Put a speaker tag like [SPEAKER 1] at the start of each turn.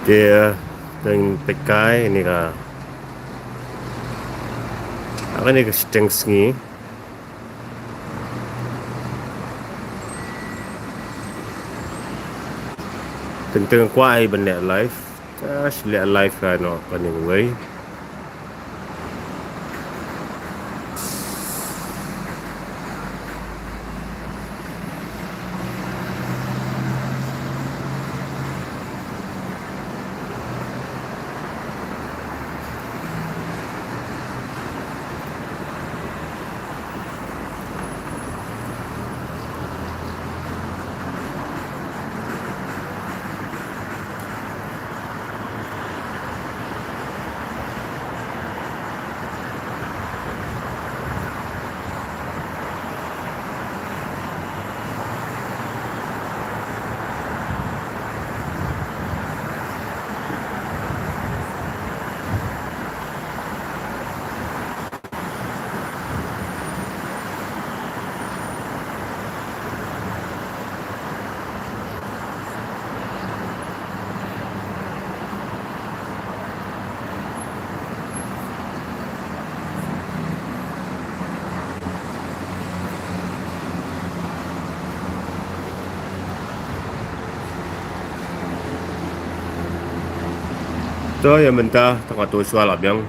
[SPEAKER 1] Dia dengan pekai ni ka. Ako ni ka stings ngi. Tentang kuai benek live. Tash lihat live kan no kan ni way. Ito yung benta, tengah tu sual abang.